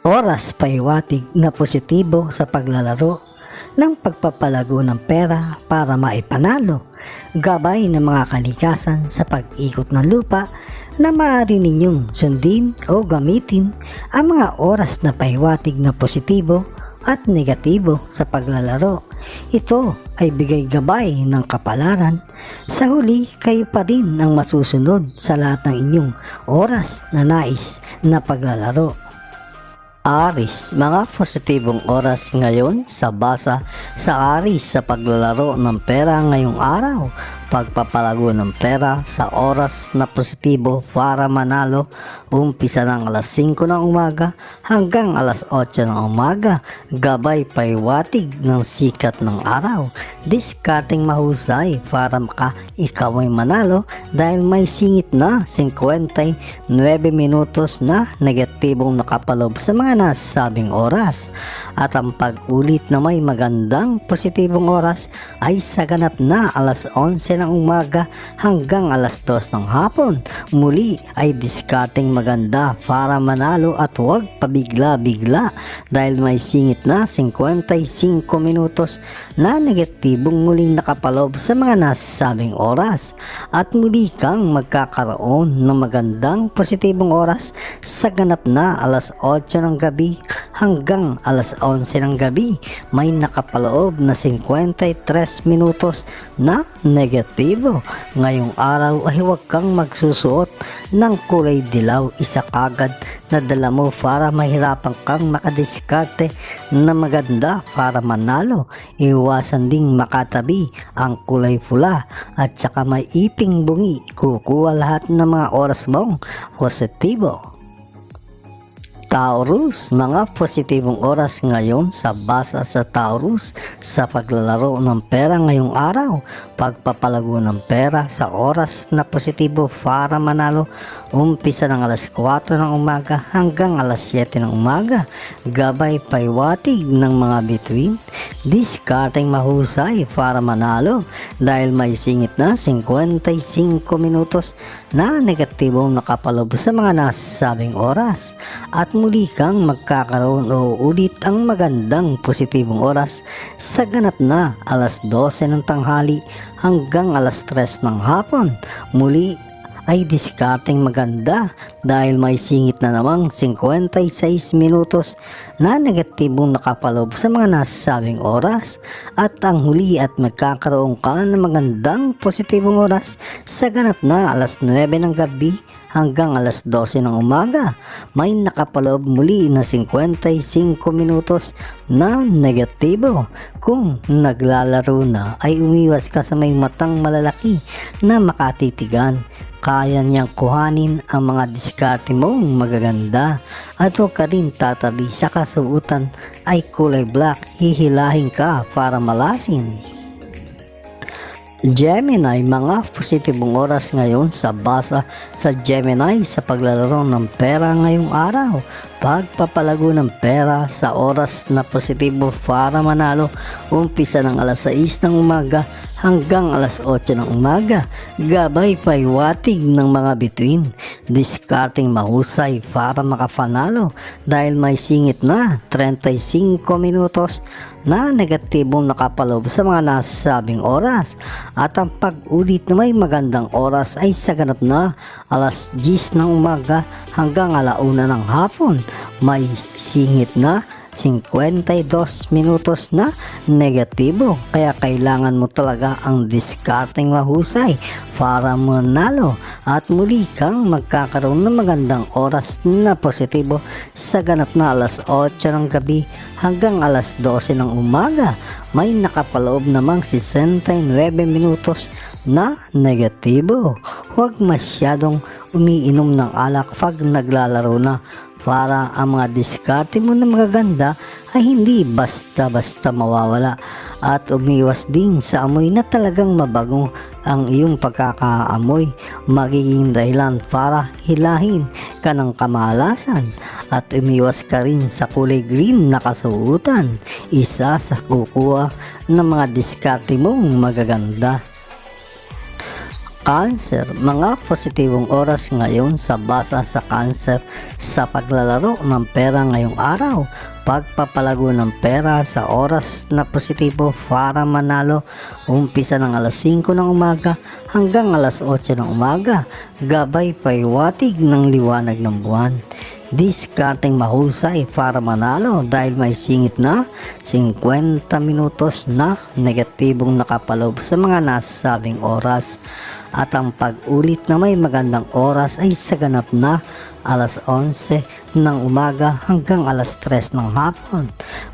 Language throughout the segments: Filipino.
Oras paiwatig na positibo sa paglalaro ng pagpapalago ng pera para maipanalo, gabay ng mga kalikasan sa pag-ikot ng lupa na maaari ninyong sundin o gamitin ang mga oras na paiwatig na positibo at negatibo sa paglalaro. Ito ay bigay gabay ng kapalaran. Sa huli, kayo pa rin ang masusunod sa lahat ng inyong oras na nais na paglalaro. Aris, mga positibong oras ngayon sa basa sa Aris sa paglalaro ng pera ngayong araw. Pagpapalago ng pera sa oras na positibo para manalo, umpisa ng alas 5 ng umaga hanggang alas 8 ng umaga, gabay paiwatig ng sikat ng araw. Discarding mahusay para ikaw ay manalo dahil may singit na 59 minutos na negatibong nakapalob sa mga nasabing oras. At ang pag-ulit na may magandang positibong oras ay sa ganap na alas 11 ng umaga hanggang alas 2 ng hapon. Muli ay discarding maganda para manalo at huwag pabigla-bigla dahil may singit na 55 minutos na negatibong muling nakapalob sa mga nasabing oras. At muli kang magkakaroon ng magandang positibong oras sa ganap na alas 8 ng gabi hanggang alas 11 ng gabi. May nakapaloob na 53 minutos na negatibo. Ngayong araw ay huwag kang magsusuot ng kulay dilaw, isa kagad na dala mo para mahirapan kang makadiskarte na maganda para manalo. Iwasan ding makatabi ang kulay pula at saka may iping bungi. Kukuha lahat ng mga oras mong positibo. Taurus, mga positibong oras ngayon sa basa sa Taurus sa paglalaro ng pera ngayong araw. Pagpapalago ng pera sa oras na positibo para manalo, umpisa ng alas 4 ng umaga hanggang alas 7 ng umaga, gabay paiwatig ng mga bituin. Discarding mahusay para manalo dahil may singit na 55 minutos na negatibong nakapalob sa mga nasabing oras. At muli kang magkakaroon o ulit ang magandang positibong oras sa ganap na alas 12 ng tanghali hanggang alas 3 ng hapon. Muli ay discarding maganda dahil may singit na namang 56 minutos na negatibong nakapalob sa mga nasabing oras. At ang huli at magkakaroon ka ng magandang positibong oras sa ganap na alas 9 ng gabi hanggang alas 12 ng umaga. May nakapalob muli na 55 minutos na negatibo. Kung naglalaro na ay umiwas ka sa may matang malalaki na makatitigan. Kaya niyang kuhanin ang mga diskarte mong magaganda at huwag ka rin tatabi sa kasuotan ay kulay black, hihilahin ka para malasin. Gemini, mga positibong oras ngayon sa basa sa Gemini sa paglalaro ng pera ngayong araw. Pagpapalago ng pera sa oras na positibo para manalo, umpisa ng alas 6 ng umaga hanggang alas 8 ng umaga, gabay paiwatig ng mga bituin. Discarding mahusay para makapanalo dahil may singit na 35 minutos na negatibong nakapalob sa mga nasabing oras. At ang pag-ulit na may magandang oras ay sa ganap na alas 10 ng umaga hanggang alauna ng hapon. May singit na 52 minutos na negatibo, kaya kailangan mo talaga ang discarding mahusay para manalo. At muli kang magkakaroon ng magandang oras na positibo sa ganap na alas 8 ng gabi hanggang alas 12 ng umaga. May nakapaloob namang 69 minutos na negatibo. Huwag masyadong umiinom ng alak pag naglalaro na para ang mga diskarte mo na magaganda ay hindi basta-basta mawawala. At umiwas din sa amoy na talagang mabago. Ang iyong pagkakaamoy magiging dahilan para hilahin ka ng kamalasan. At umiwas ka rin sa kulay green na kasuotan, isa sa kukuha ng mga diskarte mong magaganda. Cancer, mga positibong oras ngayon sa basa sa Cancer sa paglalaro ng pera ngayong araw. Pagpapalago ng pera sa oras na positibo para manalo, umpisa ng alas 5 ng umaga hanggang alas 8 ng umaga, gabay paiwatig ng liwanag ng buwan. Diskarteng mahusay para manalo dahil may singit na 50 minutos na negatibong nakapaloob sa mga nasabing oras at ang pag-ulit na may magandang oras ay sa ganap na alas 11 ng umaga hanggang alas 3 ng hapon.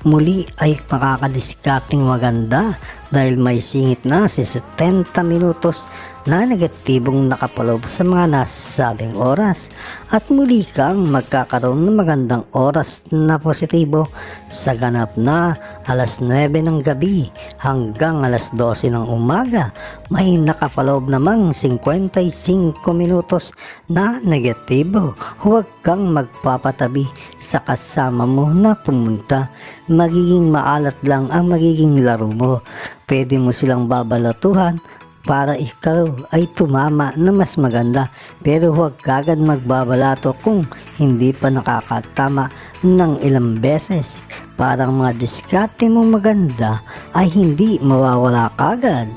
Muli ay makakadiskarteng maganda dahil may singit na 70 minutos na negatibong nakapaloob sa mga nasabing oras at muli kang magkakaroon ng magandang oras na positibo sa ganap na alas 9 ng gabi hanggang alas 12 ng umaga. May nakapaloob namang 55 minutos na negatibo. Huwag kang magpapatabi sa kasama mo na pumunta. Magiging maalat lang ang magiging laro mo. Pwede mo silang babalatuhan para ikaw ay tumama na mas maganda, pero huwag kagad magbabalato kung hindi pa nakakatama ng ilang beses. Parang mga diskarte mong maganda ay hindi mawawala kagad.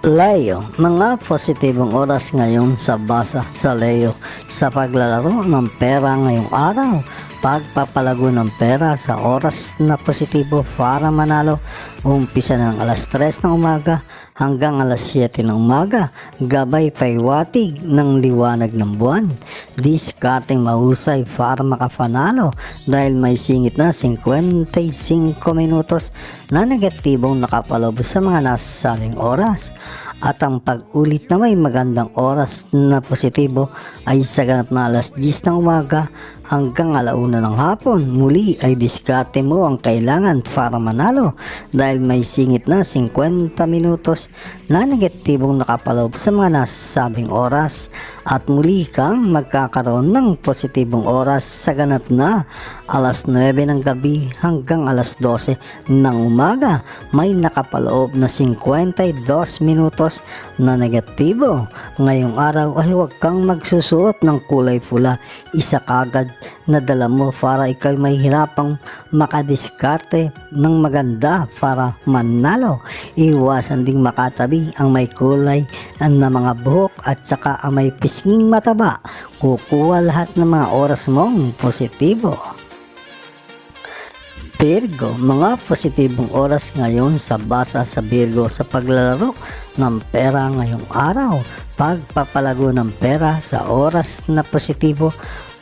Leo, mga positibong oras ngayon sa basa sa Leo sa paglalaro ng pera ngayong araw. Pagpapalago ng pera sa oras na positibo para manalo, umpisa ng alas 3 ng umaga hanggang alas 7 ng umaga, gabay paiwatig ng liwanag ng buwan. Diskarteng mahusay para makapanalo dahil may singit na 55 minutos na negatibong nakapaloob sa mga nasabing oras at ang pag-ulit na may magandang oras na positibo ay sa ganap na alas 10 ng umaga hanggang alauna ng hapon. Muli ay diskarte mo ang kailangan para manalo dahil may singit na 50 minutos na negatibong nakapaloob sa mga nasabing oras at muli kang magkakaroon ng positibong oras sa ganap na alas 9 ng gabi hanggang alas 12 ng umaga. May nakapaloob na 52 minutos na negatibo. Ngayong araw ay huwag kang magsusuot ng kulay pula. Isa kagad na dala mo para ikaw may hirapang makadiskarte ng maganda para manalo. Iwasan ding makatabi ang may kulay na mga buhok at saka ang may pisnging mataba. Kukuha lahat ng mga oras mong positibo. Virgo, mga positibong oras ngayon sa basa sa Virgo sa paglalaro ng pera ngayong araw. Pagpapalago ng pera sa oras na positibo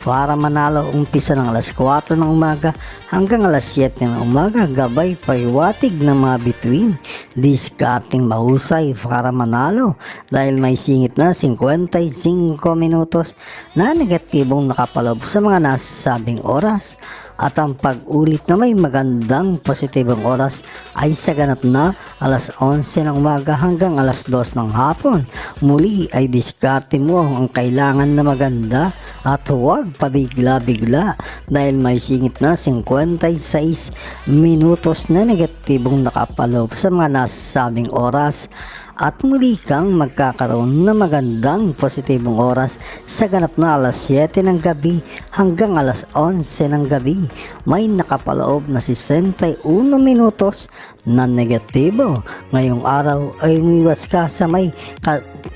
para manalo, umpisa ng alas 4 ng umaga hanggang alas 7 ng umaga, gabay paiwatig ng mga bituin. Diskarteng mahusay para manalo dahil may singit na 55 minutos na negatibong nakapaloob sa mga nasabing oras at ang pag-ulit na may magandang positibong oras ay sa ganap na alas 11 ng umaga hanggang alas 2 ng hapon. Muli ay diskarte mo ang kailangan na maganda at huwag pabigla-bigla dahil may singit na 56 minutos na negatibong nakapaloob sa mga nasabing oras at muli kang magkakaroon ng magandang positibong oras sa ganap na alas 7 ng gabi hanggang alas 11 ng gabi. May nakapaloob na 61 minutos na negatibo. Ngayong araw ay umiwas ka sa may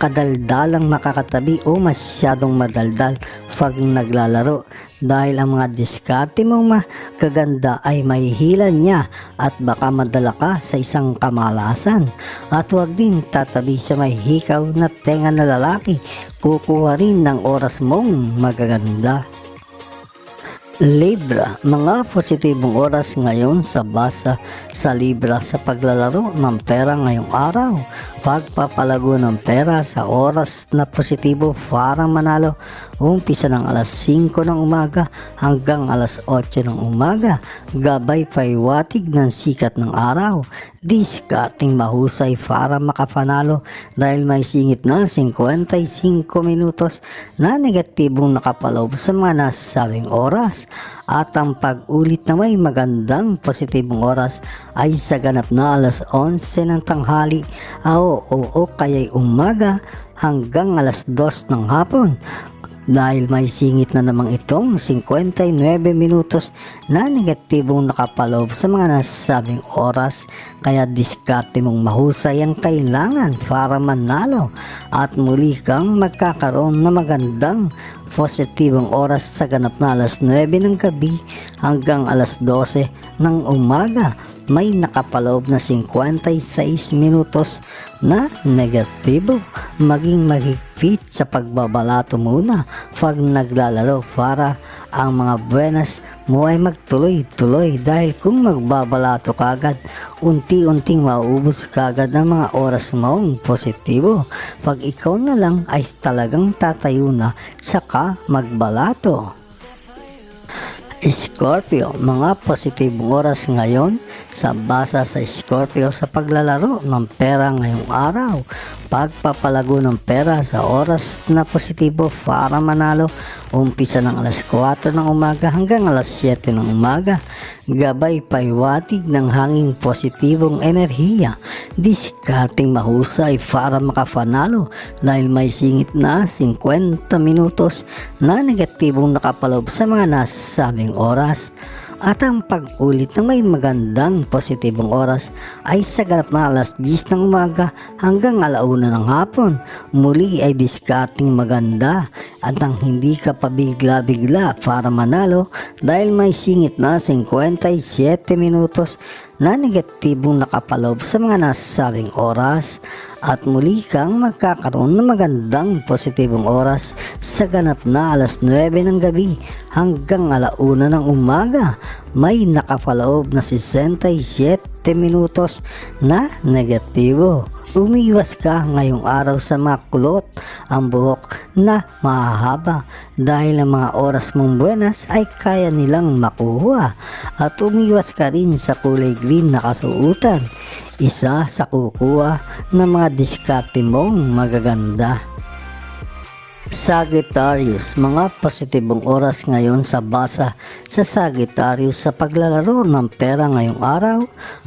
kadaldalang makakatabi o masyadong madaldal pag naglalaro dahil ang mga diskarte mong magaganda ay mahihilan niya at baka madala ka sa isang kamalasan. At huwag din tatabi sa may hikaw na tenga na lalaki. Kukuha rin ng oras mong magaganda. Libra, mga positibong oras ngayon sa basa sa Libra sa paglalaro ng pera ngayong araw. Pagpapalago ng pera sa oras na positibo para manalo, umpisa ng alas 5 ng umaga hanggang alas 8 ng umaga, gabay paiwatig ng sikat ng araw. Diskarteng mahusay para makapanalo dahil may singit na 55 minutos na negatibong nakapaloob sa mga nasabing oras oras at ang pag-ulit na may magandang positibong oras ay sa ganap na alas 11 ng tanghali o kaya'y umaga hanggang alas 2 ng hapon. Dahil may singit na namang itong 59 minutos na negatibong nakapaloob sa mga nasasabing oras, kaya diskarte mong mahusay ang kailangan para manalo at muli kang magkakaroon na magandang positibong oras sa ganap na alas 9 ng gabi hanggang alas 12 ng umaga. May nakapaloob na 56 minutos na negatibo. Maging mahigpit sa pagbabalato muna pag naglalaro para ang mga buenas mo ay magtuloy-tuloy, dahil kung magbabalato kagad, unti-unting mauubos kagad ang mga oras mong positibo. Pag ikaw na lang ay talagang tatayo na saka magbalato. Scorpio, mga positibong oras ngayon sa basa sa Scorpio sa paglalaro ng pera ngayong araw. Pagpapalago ng pera sa oras na positibo para manalo, umpisa ng alas 4 ng umaga hanggang alas 7 ng umaga. Gabay paiwatig ng hanging positibong enerhiya, diskarting mahusay para makapanalo dahil may singit na 50 minutos na negatibong nakapaloob sa mga nasasabing oras. At ang pag-ulit na may magandang positibong oras ay sa ganap na alas 10 ng umaga hanggang alauna ng hapon. Muli ay diskarting maganda at ang hindi ka pabigla-bigla para manalo dahil may singit na 57 minutos na negatibong nakapaloob sa mga nasasabing oras. At muli kang magkakaroon ng magandang positibong oras sa ganap na alas 9 ng gabi hanggang alauna ng umaga. May nakapaloob na 67 minutos na negatibo. Umiwas ka ngayong araw sa mga kulot ang buhok na mahahaba dahil ang mga oras mong buenas ay kaya nilang makuha. At umiwas ka rin sa kulay green na kasuutan, isa sa kukuha ng mga diskarte mong magaganda. Sagittarius, mga positibong oras ngayon sa basa sa Sagittarius sa paglalaro ng pera ngayong araw.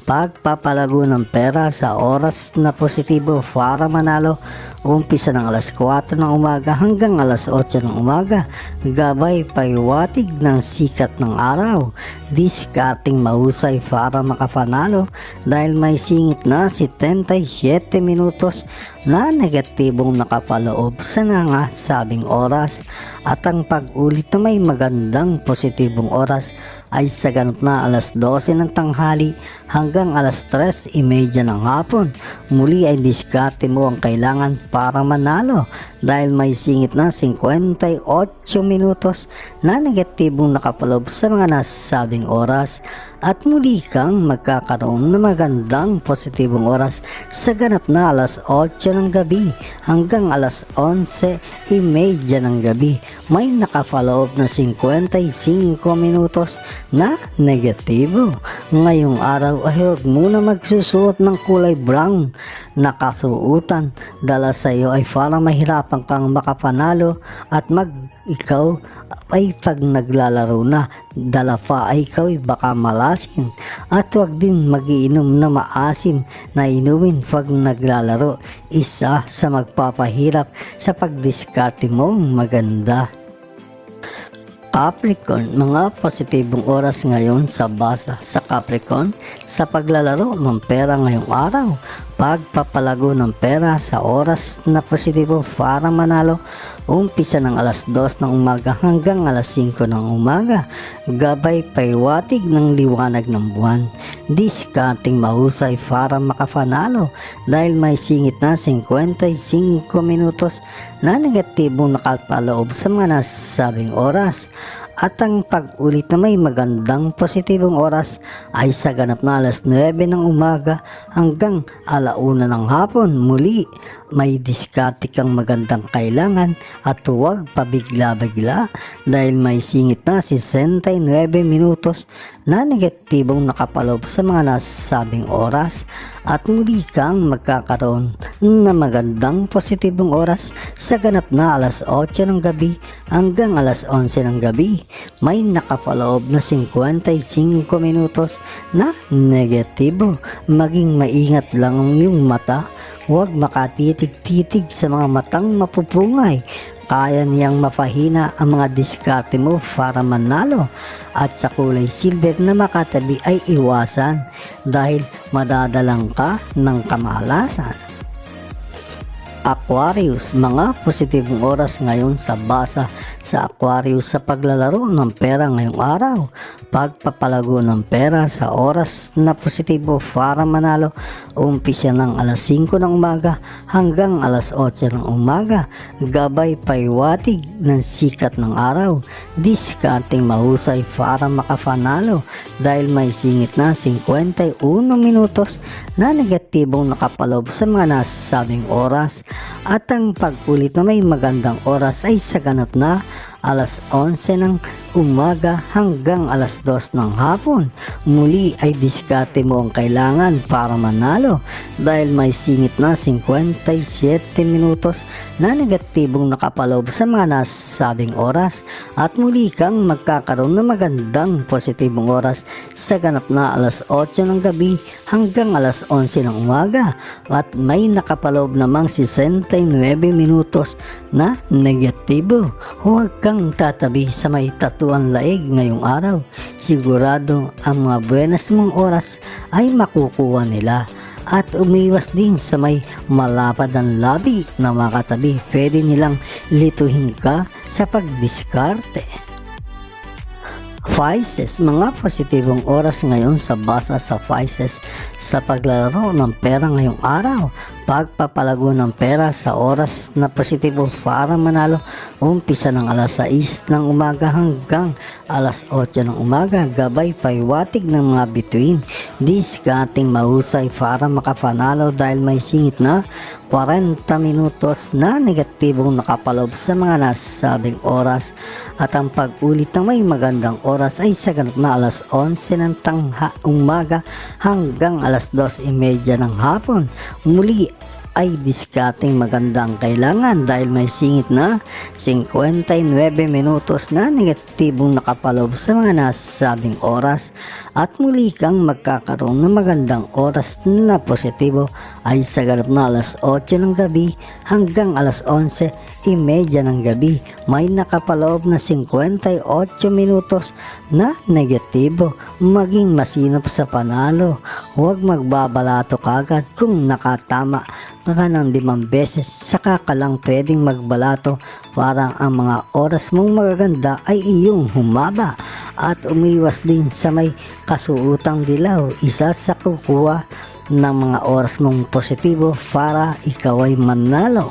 Pagpapalago ng pera sa oras na positibo para manalo, umpisa ng alas 4 ng umaga hanggang alas 8 ng umaga. Gabay paiwatig ng sikat ng araw, diskarting mahusay para makapanalo dahil may singit na 77 minutos na negatibong nakapaloob sa nangasabing oras. At ang pag-ulit na may magandang positibong oras ay sa ganap na alas 12 ng tanghali hanggang alas 3:30 ng hapon. Muli ay diskarte mo ang kailangan para manalo dahil may singit na 58 minutos na negatibong nakapaloob sa mga nasasabing oras. At muli kang magkakaroon ng magandang positibong oras sa ganap na alas 8 ng gabi hanggang alas 11:30 ng gabi. May nakapaloob na 55 minutos na negatibo. Ngayong araw ay huwag muna magsusuot ng kulay brown na kasuutan. Dala sa iyo ay parang mahirapan kang makapanalo at ikaw ay pag naglalaro na, dala pa ay ikaw ay baka malasin. At huwag din magiinom na maasim na inumin pag naglalaro, isa sa magpapahirap sa pagdiskarte mong maganda. Capricorn, mga positibong oras ngayon sa basa sa Capricorn sa paglalaro ng pera ngayong araw. Pagpapalago ng pera sa oras na positibo para manalo, umpisa ng alas 2 ng umaga hanggang alas 5 ng umaga. Gabay paiwatig ng liwanag ng buwan, diskarting mahusay para makapanalo dahil may singit na 55 minutos na negatibong nakapaloob sa mga nasasabing oras. At ang pag-ulit na may magandang positibong oras ay sa ganap na alas 9 ng umaga hanggang alauna ng hapon. Muli, may diskarte kang magandang kailangan at huwag pabigla-bigla dahil may singit na 69 minutos na negatibong nakapaloob sa mga nasasabing oras. At muli kang magkakaroon na magandang positibong oras sa ganap na alas 8 ng gabi hanggang alas 11 ng gabi. may nakapaloob na 55 minutos na negatibo. Maging maingat lang yung mata, huwag makatitig-titig sa mga matang mapupungay. Kaya niyang mapahina ang mga diskarte mo para manalo, at sa kulay silver na makatabi ay iwasan dahil madadalang ka ng kamalasan. Aquarius, mga positibong oras ngayon sa basa sa Aquarius sa paglalaro ng pera ngayong araw. Pagpapalago ng pera sa oras na positibo para manalo, umpisa ng alas 5 ng umaga hanggang alas 8 ng umaga. Gabay paiwatig ng sikat ng araw. Diskarteng mahusay para makapanalo dahil may singit na 51 minutos na negatibong nakapaloob sa mga nasabing oras. At ang pag-ulit na may magandang oras ay sa ganap na alas 11 ng umaga hanggang alas 2 ng hapon. Muli ay diskarte mo ang kailangan para manalo dahil may singit na 57 minutos na negatibong nakapaloob sa mga nasabing oras, at muli kang magkakaroon ng magandang positibong oras sa ganap na alas 8 ng gabi hanggang alas 11 ng umaga, at may nakapaloob namang 69 minutos na negatibo. Huwag kang tatabi sa may tatuan laig ngayong araw. Sigurado ang mga buenas mong oras ay makukuha nila, at umiwas din sa may malapad ang labi na makatabi. Pwede nilang lituhin ka sa pagdiskarte. Pisces, mga positibong oras ngayon sa basa sa Pisces sa paglalaro ng pera ngayong araw. Pagpapalago ng pera sa oras na positibo para manalo, umpisa ng alas 6 ng umaga hanggang alas 8 ng umaga. Gabay paiwatig ng mga bituin. Diskarteng mahusay para makapanalo dahil may singit na 40 minutos na negatibong nakapaloob sa mga nasabing oras, at ang pag-ulit ng may magandang oras ay sa ganap na alas 11 ng umaga hanggang alas 2:30 ng hapon. Muli ay diskarteng magandang kailangan dahil may singit na 59 minutos na negatibong nakapaloob sa mga nasabing oras, at muli kang magkakaroon ng magandang oras na positibo ay sa ganap na alas 8 ng gabi hanggang alas 11:30 ng gabi. May nakapaloob na 58 minutos na negatibo. Maging masinop sa panalo, huwag magbabalato kagad. Kung nakatama ka ng 5 beses, saka ka lang pwedeng magbalato para ang mga oras mong magaganda ay iyong humaba, at umiwas din sa may kasuutang dilaw. Isa sa kukuha ng mga oras mong positibo para ikaw ay manalo.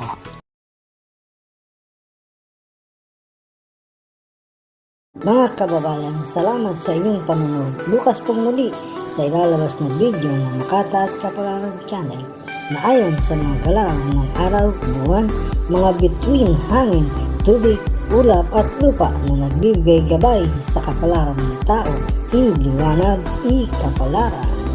Mga kababayan, salamat sa inyong panonood. Bukas pong muli sa ilalabas na video ng Makata at Kapalaran Channel na ayon sa mga galaw ng araw, buwan, mga bituin, hangin, tubig, ulap at lupa na nagbibigay gabay sa kapalaran ng tao. Iliwanag, ikapalaran.